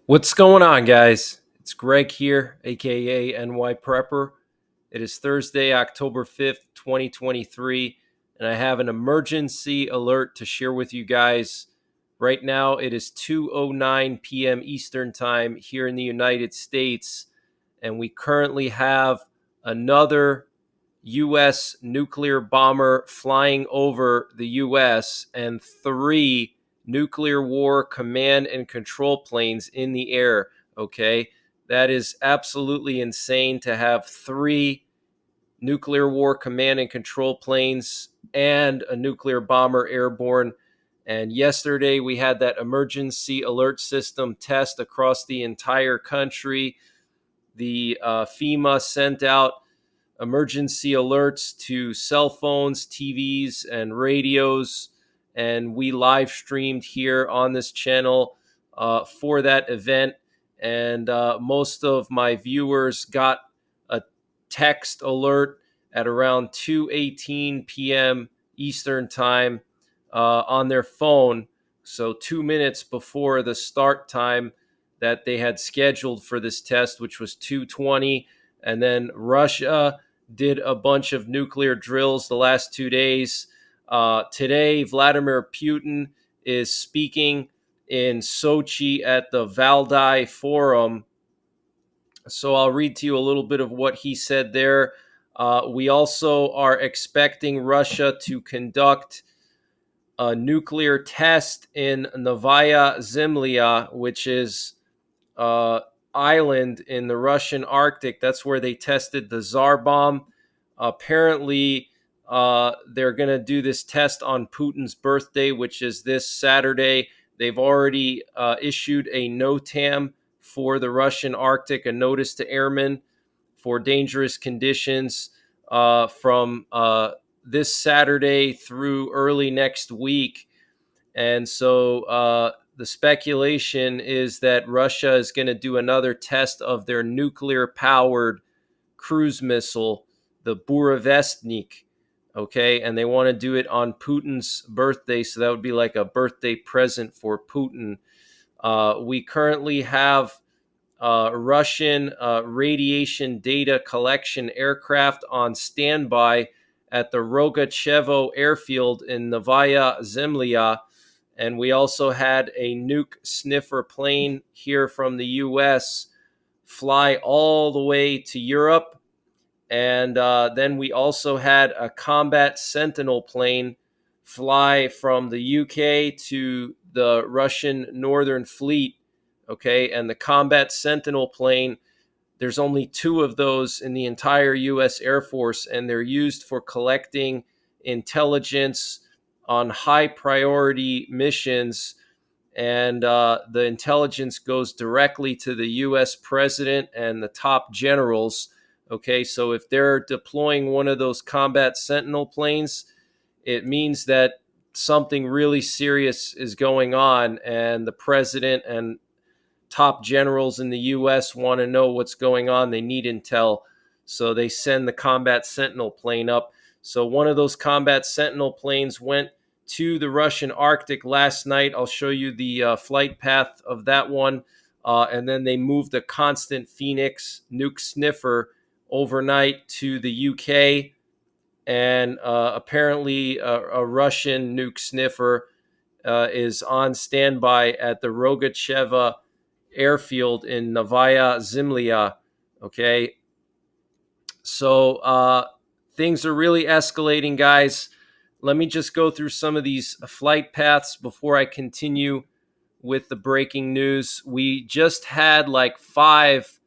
What's going on, guys? It's Greg here, aka NYPrepper. It is Thursday, October 5th, 2023, and I have an emergency alert to share with you guys. Right now, it is 2:09 p.m. Eastern Time here in the United States, and we currently have another U.S. nuclear bomber flying over the U.S. and three nuclear war command and control planes in the air. Okay. That is absolutely insane to have three nuclear war command and control planes and a nuclear bomber airborne. And yesterday we had that emergency alert system test across the entire country. The FEMA sent out emergency alerts to cell phones, TVs, and radios. And we live streamed here on this channel for that event. And most of my viewers got a text alert at around 2:18 p.m. Eastern Time on their phone. So 2 minutes before the start time that they had scheduled for this test, which was 2:20. And then Russia did a bunch of nuclear drills the last 2 days. Today, Vladimir Putin is speaking in Sochi at the Valdai Forum. So I'll read to you a little bit of what he said there. We also are expecting Russia to conduct a nuclear test in Novaya Zemlya, which is island in the Russian Arctic. That's where they tested the Tsar bomb. Apparently, they're going to do this test on Putin's birthday, which is this Saturday. They've already issued a NOTAM for the Russian Arctic, a notice to airmen for dangerous conditions from this Saturday through early next week. And so the speculation is that Russia is going to do another test of their nuclear powered cruise missile, the Burevestnik. Okay. And they want to do it on Putin's birthday. So that would be like a birthday present for Putin. We currently have Russian radiation data collection aircraft on standby at the Rogachevo airfield in Novaya Zemlya. And we also had a Nuke sniffer plane here from the US fly all the way to Europe. And then we also had a combat Sentinel plane fly from the UK to the Russian Northern Fleet. Okay. And the combat Sentinel plane, there's only two of those in the entire US Air Force, and they're used for collecting intelligence on high priority missions. And the intelligence goes directly to the US president and the top generals. Okay, so if they're deploying one of those combat Sentinel planes, it means that something really serious is going on, and the president and top generals in the US want to know what's going on. They need intel. So they send the combat Sentinel plane up. So one of those combat Sentinel planes went to the Russian Arctic last night. I'll show you the flight path of that one. And then they moved the Constant Phoenix Nuke sniffer overnight to the UK. And apparently a Russian Nuke sniffer is on standby at the Rogacheva airfield in Novaya Zemlya. Okay. So things are really escalating, guys. Let me just go through some of these flight paths before I continue with the breaking news. We just had like 5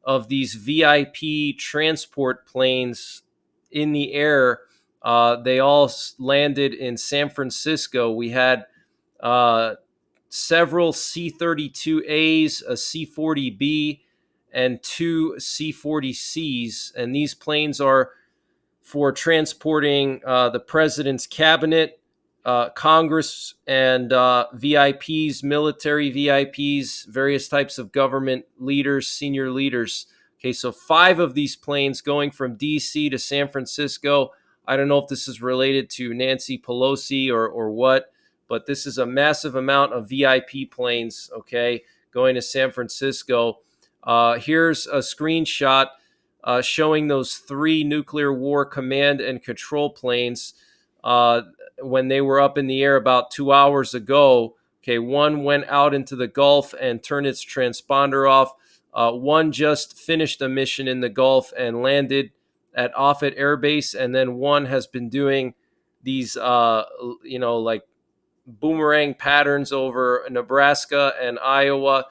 of these VIP transport planes in the air. They all landed in San Francisco. We had several C-32As, a C-40B, and 2 C-40Cs. And these planes are for transporting the president's cabinet, Congress, and VIPs, military VIPs, various types of government leaders, senior leaders. Okay, so 5 of these planes going from DC to San Francisco. I don't know if this is related to Nancy Pelosi or what, but this is a massive amount of VIP planes, okay, going to San Francisco. Here's a screenshot showing those 3 nuclear war command and control planes when they were up in the air about 2 hours ago. Okay, one went out into the Gulf and turned its transponder off. One just finished a mission in the Gulf and landed at Offutt Air Base, and then one has been doing these, like boomerang patterns over Nebraska and Iowa.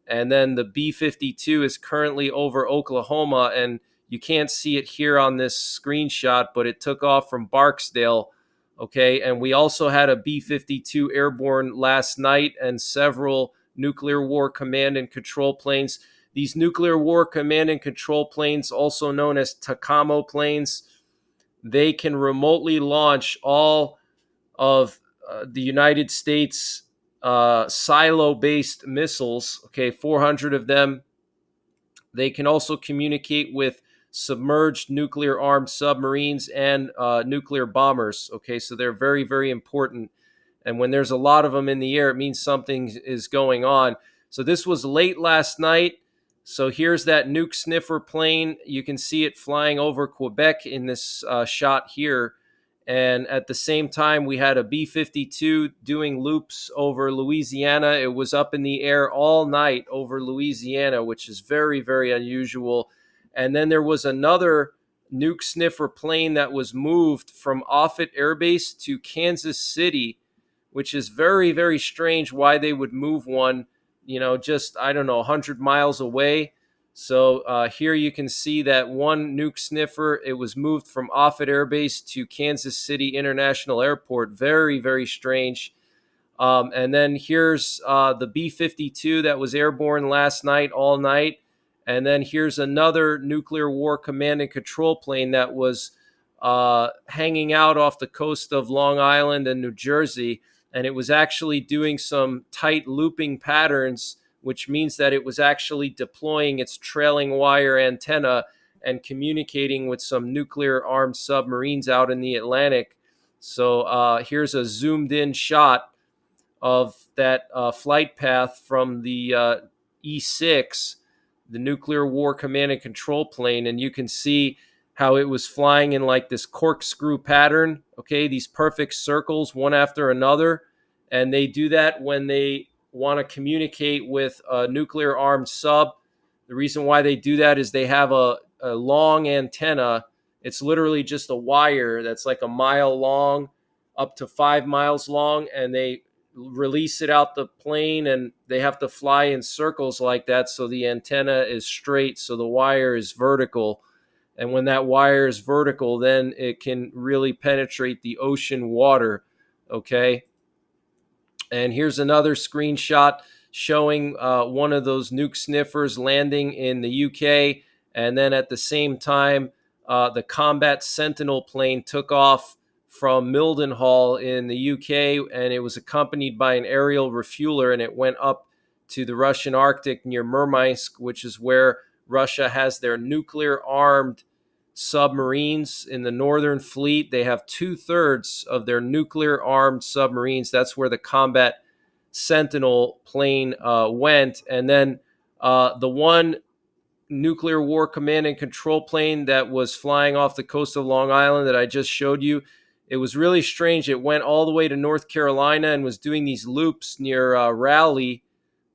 And then the B-52 is currently over Oklahoma, and you can't see it here on this screenshot, but it took off from Barksdale. Okay, and we also had a B-52 airborne last night and several nuclear war command and control planes. These nuclear war command and control planes, also known as TACAMO planes, they can remotely launch all of the United States silo-based missiles, okay, 400 of them. They can also communicate with submerged nuclear-armed submarines and nuclear bombers, okay, so they're very, very important. And when there's a lot of them in the air, it means something is going on. So this was late last night. So here's that Nuke sniffer plane. You can see it flying over Quebec in this shot here. And at the same time, we had a B-52 doing loops over Louisiana. It was up in the air all night over Louisiana, which is very, very unusual. And then there was another Nuke sniffer plane that was moved from Offutt Air Base to Kansas City, which is very, very strange why they would move one, just, 100 miles away. So here you can see that one Nuke sniffer, it was moved from Offutt Air Base to Kansas City International Airport. Very, very strange. And then here's the B-52 that was airborne last night, all night. And then here's another nuclear war command and control plane that was hanging out off the coast of Long Island and New Jersey. And it was actually doing some tight looping patterns, which means that it was actually deploying its trailing wire antenna and communicating with some nuclear-armed submarines out in the Atlantic. So here's a zoomed-in shot of that flight path from the E-6, the nuclear war command and control plane, and you can see how it was flying in like this corkscrew pattern, okay, these perfect circles, one after another, and they do that when they want to communicate with a nuclear armed sub. The reason why they do that is they have a long antenna. It's literally just a wire that's like a mile long, up to 5 miles long, and they release it out the plane, and they have to fly in circles like that so the antenna is straight, so the wire is vertical. And when that wire is vertical, then it can really penetrate the ocean water, okay? And here's another screenshot showing one of those Nuke sniffers landing in the UK. And then at the same time, the Combat Sentinel plane took off from Mildenhall in the UK, and it was accompanied by an aerial refueler, and it went up to the Russian Arctic near Murmansk, which is where Russia has their nuclear-armed submarines in the Northern Fleet. They have 2/3 of their nuclear-armed submarines. That's where the Combat Sentinel plane went. And then the one nuclear war command and control plane that was flying off the coast of Long Island that I just showed you, it was really strange. It went all the way to North Carolina and was doing these loops near Raleigh.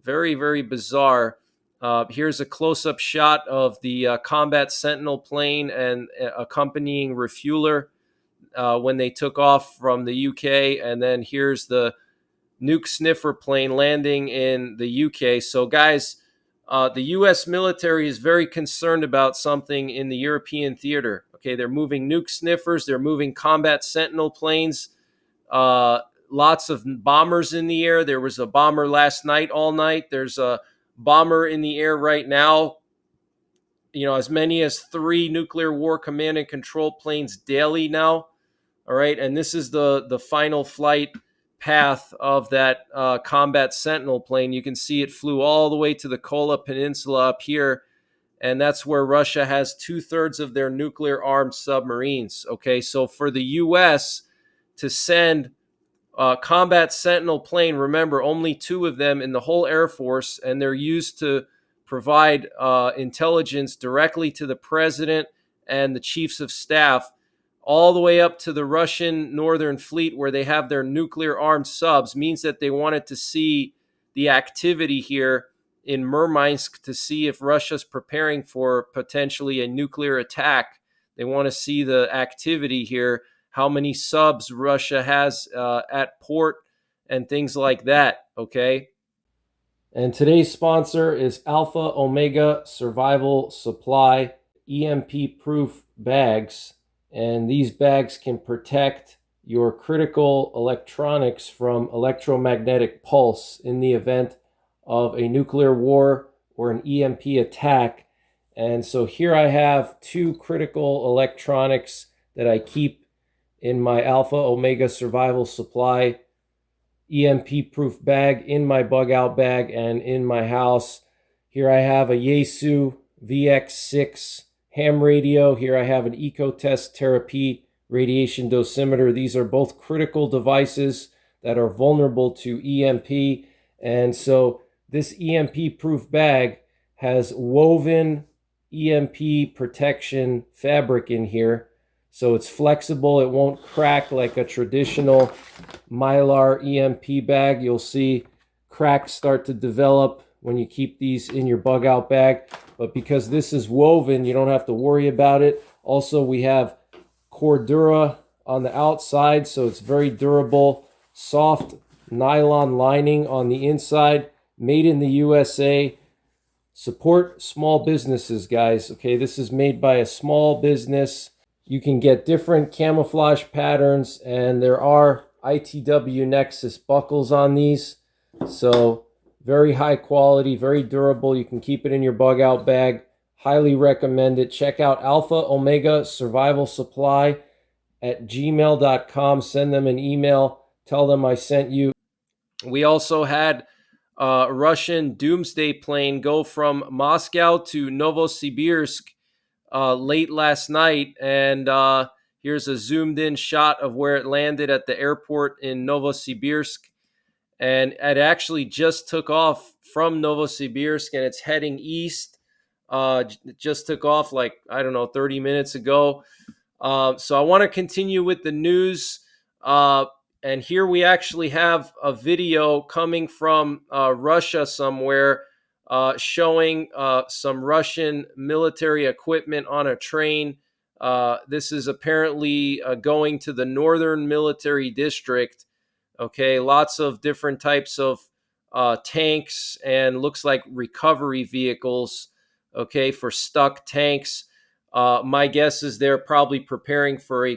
Very, very bizarre. Here's a close-up shot of the Combat Sentinel plane and accompanying refueler when they took off from the UK. And then here's the Nuke sniffer plane landing in the UK. So, guys, the U.S. military is very concerned about something in the European theater. Okay, they're moving Nuke sniffers. They're moving Combat Sentinel planes. Lots of bombers in the air. There was a bomber last night, all night. There's a bomber in the air right now. As many as 3 nuclear war command and control planes daily now. All right, and this is the final flight path of that Combat Sentinel plane. You can see it flew all the way to the Kola Peninsula up here, and that's where Russia has 2/3 of their nuclear-armed submarines. Okay, so for the U.S. to send Combat Sentinel plane. Remember, only two of them in the whole Air Force, and they're used to provide intelligence directly to the president and the chiefs of staff, all the way up to the Russian Northern Fleet, where they have their nuclear armed subs. Means that they wanted to see the activity here in Murmansk to see if Russia's preparing for potentially a nuclear attack. They want to see the activity here, how many subs Russia has at port, and things like that. Okay. And today's sponsor is Alpha Omega Survival Supply EMP proof bags. And these bags can protect your critical electronics from electromagnetic pulse in the event of a nuclear war or an EMP attack. And so here I have two critical electronics that I keep in my Alpha Omega Survival Supply EMP proof bag, in my bug out bag, and in my house. Here I have a Yaesu VX6 ham radio. Here I have an EcoTest Therapy radiation dosimeter. These are both critical devices that are vulnerable to EMP. And so this EMP proof bag has woven EMP protection fabric in here. So it's flexible. It won't crack like a traditional Mylar EMP bag. You'll see cracks start to develop when you keep these in your bug out bag. But because this is woven, you don't have to worry about it. Also, we have Cordura on the outside, so it's very durable. Soft nylon lining on the inside. Made in the USA. Support small businesses, guys. Okay, this is made by a small business. You can get different camouflage patterns, and there are ITW Nexus buckles on these. So very high quality, very durable. You can keep it in your bug out bag. Highly recommend it. Check out Alpha Omega Survival Supply at gmail.com. Send them an email. Tell them I sent you. We also had a Russian doomsday plane go from Moscow to Novosibirsk late last night, and here's a zoomed in shot of where it landed at the airport in Novosibirsk. And it actually just took off from Novosibirsk, and it's heading east. It just took off like, I don't know, 30 minutes ago. So I want to continue with the news. And here we actually have a video coming from Russia somewhere, showing some Russian military equipment on a train. This is apparently going to the Northern Military District. Okay, lots of different types of tanks, and looks like recovery vehicles, okay, for stuck tanks. My guess is they're probably preparing for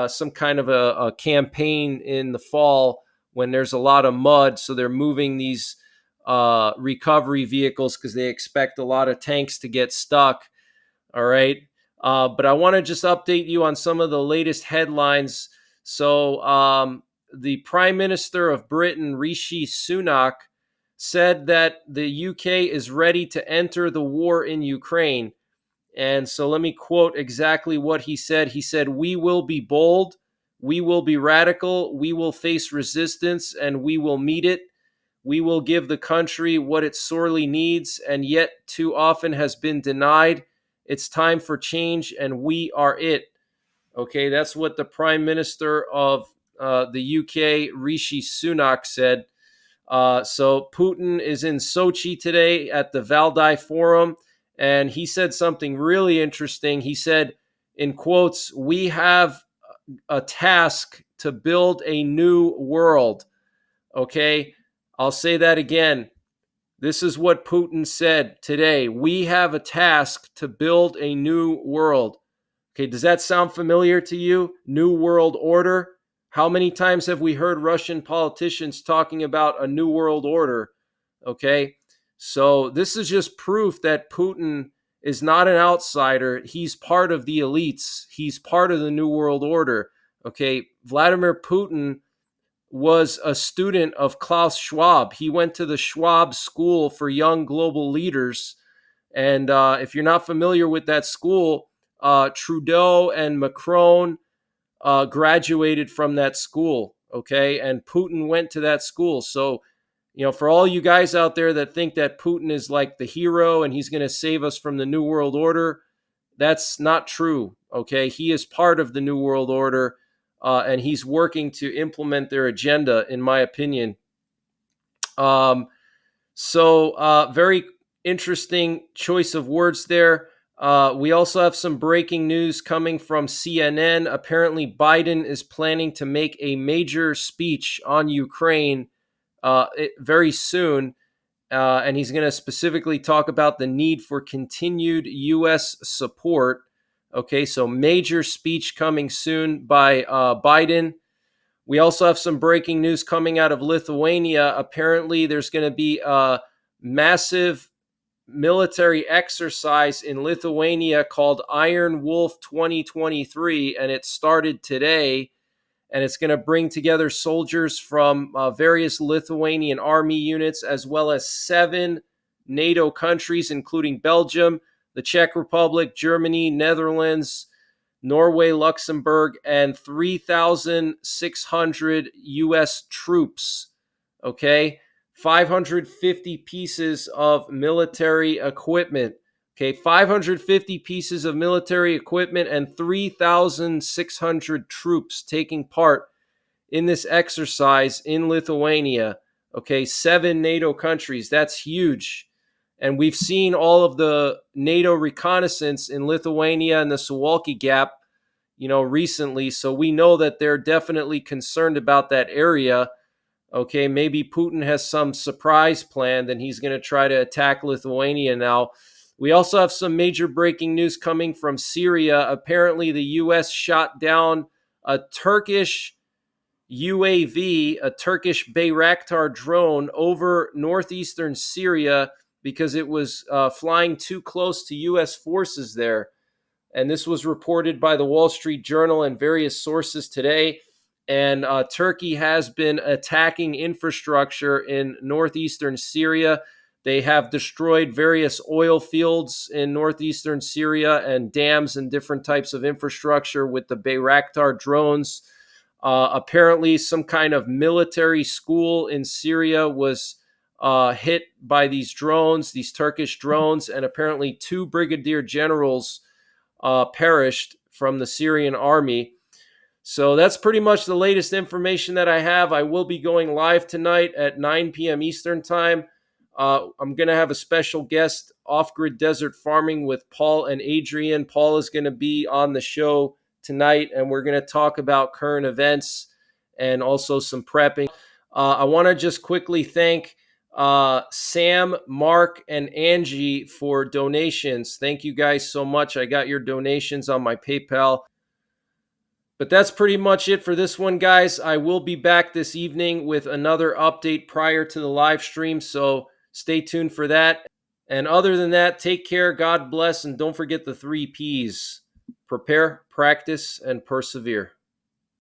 some kind of a campaign in the fall when there's a lot of mud. So they're moving these recovery vehicles because they expect a lot of tanks to get stuck. All right. But I want to just update you on some of the latest headlines. So the Prime Minister of Britain, Rishi Sunak, said that the UK is ready to enter the war in Ukraine. And so let me quote exactly what he said. He said, "We will be bold, we will be radical, we will face resistance, and we will meet it. We will give the country what it sorely needs and yet too often has been denied. It's time for change, and we are it." Okay, that's what the Prime Minister of the UK, Rishi Sunak, said. So Putin is in Sochi today at the Valdai Forum, and he said something really interesting. He said, in quotes, "We have a task to build a new world." Okay, I'll say that again. This is what Putin said today. We have a task to build a new world. Okay, does that sound familiar to you? New World Order? How many times have we heard Russian politicians talking about a new world order? Okay, so this is just proof that Putin is not an outsider. He's part of the elites. He's part of the new world order. Okay, Vladimir Putin was a student of Klaus Schwab. He went to the Schwab School for Young Global Leaders. And if you're not familiar with that school, Trudeau and Macron graduated from that school. okay? And Putin went to that school. So, for all you guys out there that think that Putin is like the hero and he's going to save us from the New World Order, that's not true, okay? He is part of the New World Order, and he's working to implement their agenda, in my opinion. Very interesting choice of words there. We also have some breaking news coming from CNN. Apparently, Biden is planning to make a major speech on Ukraine very soon. And he's going to specifically talk about the need for continued U.S. support. Okay, so major speech coming soon by Biden. We also have some breaking news coming out of Lithuania. Apparently, there's going to be a massive military exercise in Lithuania called Iron Wolf 2023, and it started today. And it's going to bring together soldiers from various Lithuanian army units, as well as 7 NATO countries, including Belgium, the Czech Republic, Germany, Netherlands, Norway, Luxembourg, and 3,600 U.S. troops. Okay, 550 pieces of military equipment. Okay, 550 pieces of military equipment and 3,600 troops taking part in this exercise in Lithuania. Okay, 7 NATO countries. That's huge. And we've seen all of the NATO reconnaissance in Lithuania and the Suwalki Gap, recently. So we know that they're definitely concerned about that area. Okay, maybe Putin has some surprise planned and he's going to try to attack Lithuania now. We also have some major breaking news coming from Syria. Apparently, the U.S. shot down a Turkish UAV, a Turkish Bayraktar drone over northeastern Syria because it was flying too close to U.S. forces there. And this was reported by the Wall Street Journal and various sources today. And Turkey has been attacking infrastructure in northeastern Syria. They have destroyed various oil fields in northeastern Syria and dams and different types of infrastructure with the Bayraktar drones. Apparently, some kind of military school in Syria was hit by these drones, these Turkish drones, and apparently 2 brigadier generals perished from the Syrian army. So that's pretty much the latest information that I have. I will be going live tonight at 9 p.m. Eastern Time. I'm going to have a special guest, Off-Grid Desert Farming, with Paul and Adrian. Paul is going to be on the show tonight, and we're going to talk about current events and also some prepping. I want to just quickly thank Sam, Mark, and Angie for donations. Thank you guys so much. I got your donations on my PayPal. But that's pretty much it for this one, guys. I will be back this evening with another update prior to the live stream, so stay tuned for that. And other than that, take care, God bless, and don't forget the 3 Ps: prepare, practice, and persevere.